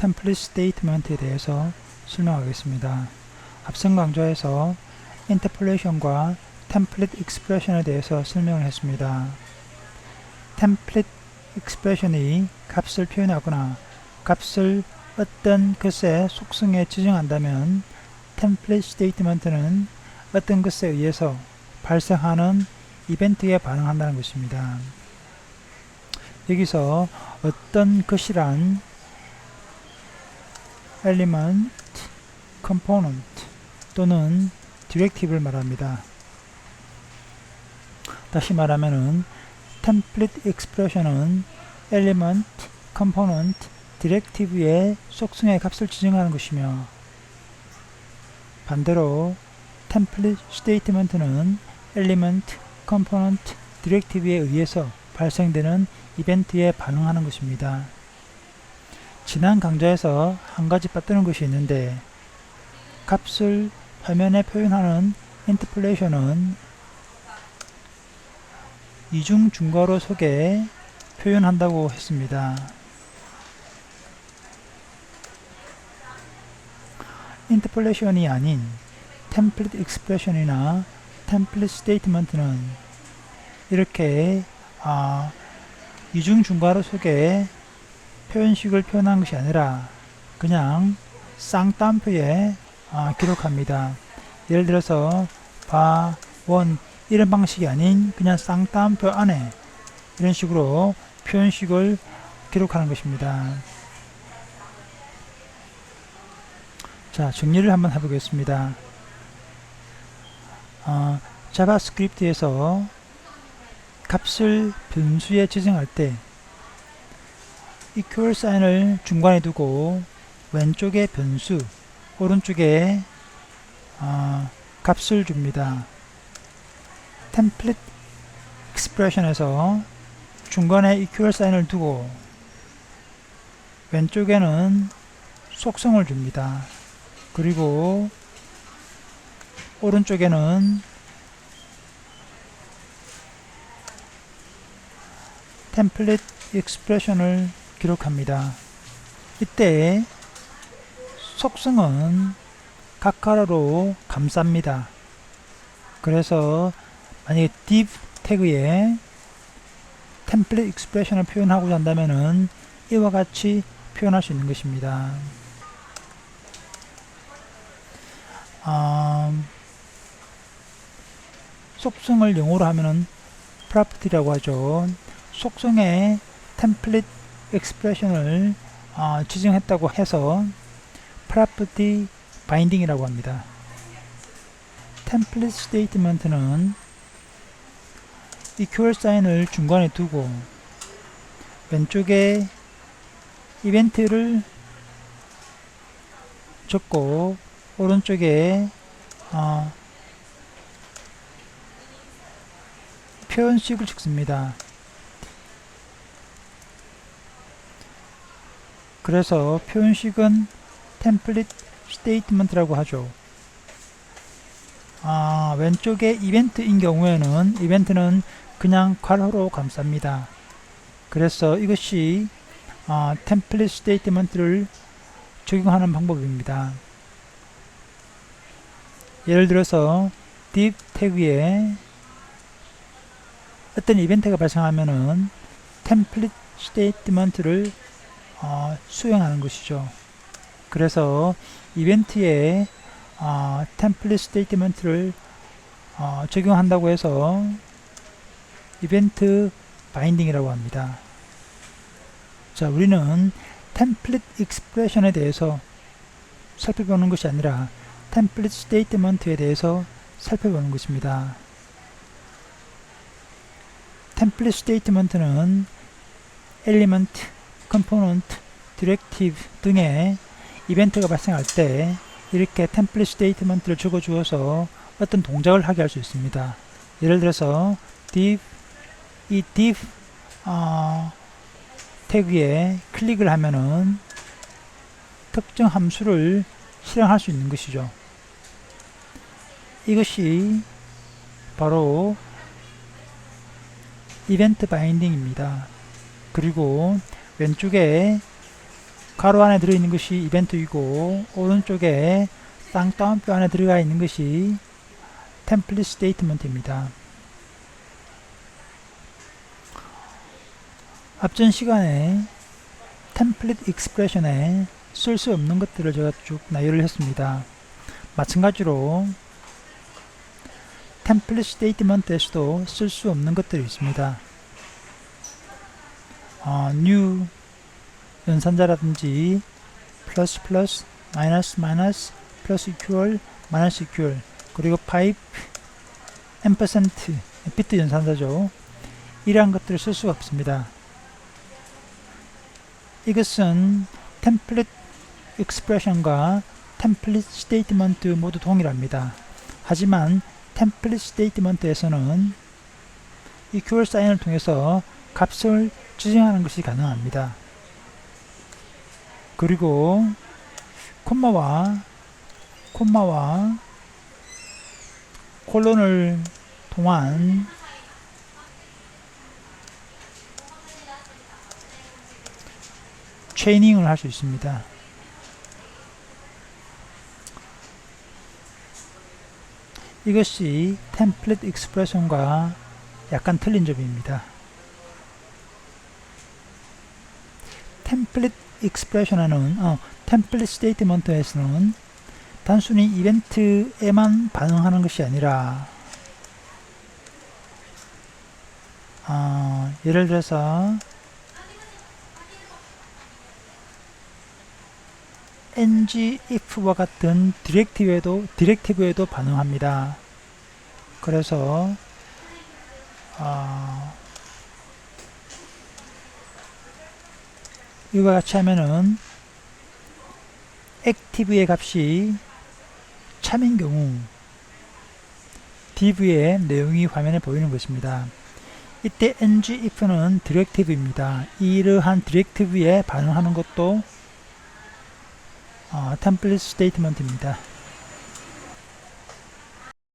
템플릿 스테이트먼트에 대해서 설명하겠습니다. 앞선 강좌에서 인터폴레이션과 템플릿 익스프레션에 대해서 설명을 했습니다. 템플릿 익스프레션이 값을 표현하거나 값을 어떤 것의 속성에 지정한다면 템플릿 스테이트먼트는 어떤 것에 의해서 발생하는 이벤트에 반응한다는 것입니다. 여기서 어떤 것이란 element, component 또는 디렉티브를 말합니다. 다시 말하면은 템플릿 익스프레션은 element, component, 디렉티브의 속성의 값을 지정하는 것이며 반대로 템플릿 스테이트먼트는 element, component, 디렉티브에 의해서 발생되는 이벤트에 반응하는 것입니다. 지난 강좌에서 한 가지 빠뜨린 것이 있는데 값을 화면에 표현하는 인터폴레이션은 이중 중괄호 속에 표현한다고 했습니다. 인터폴레이션이 아닌 템플릿 익스프레션이나 템플릿 스테이트먼트는 이렇게 이중 중괄호 속에 표현식을 표현한 것이 아니라 그냥 쌍따옴표에 기록합니다. 예를 들어서 바, 원 이런 방식이 아닌 그냥 쌍따옴표 안에 이런 식으로 표현식을 기록하는 것입니다. 자, 정리를 한번 해보겠습니다. 자바스크립트에서 값을 변수에 지정할 때 equal 사인을 중간에 두고 왼쪽에 변수, 오른쪽에 값을 줍니다. 템플릿 익스프레션에서 중간에 equal 사인을 두고 왼쪽에는 속성을 줍니다. 그리고 오른쪽에는 템플릿 익스프레션을 기록합니다. 이때 속성은 각 가로로 감쌉니다. 그래서 만약에 div 태그에 템플릿 익스프레션을 표현하고자 한다면은 이와 같이 표현할 수 있는 것입니다. 속성을 영어로 하면은 property라고 하죠. 속성에 템플릿 익스프레션을 지정했다고 해서 property binding이라고 합니다. 템플릿 스테이트먼트는 equal 사인을 중간에 두고 왼쪽에 이벤트를 적고 오른쪽에 표현식을 적습니다. 그래서 표현식은 템플릿 스테이트먼트라고 하죠. 왼쪽에 이벤트인 경우에는 이벤트는 그냥 괄호로 감쌉니다. 그래서 이것이 템플릿 스테이트먼트를 적용하는 방법입니다. 예를 들어서 div 태그에 어떤 이벤트가 발생하면은 템플릿 스테이트먼트를 수행하는 것이죠. 그래서 이벤트에 템플릿 스테이트먼트를 적용한다고 해서 이벤트 바인딩이라고 합니다. 자, 우리는 템플릿 익스프레션에 대해서 살펴보는 것이 아니라 템플릿 스테이트먼트에 대해서 살펴보는 것입니다. 템플릿 스테이트먼트는 엘리먼트, 컴포넌트, 디렉티브 등의 이벤트가 발생할 때 이렇게 템플릿 스테이트먼트를 적어주어서 어떤 동작을 하게 할 수 있습니다. 예를 들어서 div, 이 div 태그에 클릭을 하면은 특정 함수를 실행할 수 있는 것이죠. 이것이 바로 이벤트 바인딩입니다. 그리고 왼쪽에 가로 안에 들어있는 것이 이벤트이고 오른쪽에 쌍따옴표 안에 들어가 있는 것이 템플릿 스테이트먼트입니다. 앞전 시간에 템플릿 익스프레션에 쓸 수 없는 것들을 제가 쭉 나열을 했습니다. 마찬가지로 템플릿 스테이트먼트에서도 쓸 수 없는 것들이 있습니다. new 연산자라든지 플러스 플러스 마이너스 마이너스 플러스 equal 마이너스 equal 그리고 파이프 앰퍼센트 비트 연산자죠. 이러한 것들을 쓸 수가 없습니다. 이것은 템플릿 익스프레션과 템플릿 스테이트먼트 모두 동일합니다. 하지만 템플릿 스테이트먼트에서는 equal 사인을 통해서 값을 지정하는 것이 가능합니다. 그리고 콤마와 콜론을 통한 체이닝을 할 수 있습니다. 이것이 템플릿 익스프레션과 약간 틀린 점입니다. 템플릿 익스프레션에는 템플릿 스테이트먼트에서는 단순히 이벤트에만 반응하는 것이 아니라 예를 들어서 ng if와 같은 디렉티브에도 반응합니다. 그래서 이와 같이 하면은 active의 값이 참인 경우 div의 내용이 화면에 보이는 것입니다. 이때 ng if는 디렉티브입니다. 이러한 디렉티브에 반응하는 것도 템플릿 스테이트먼트입니다.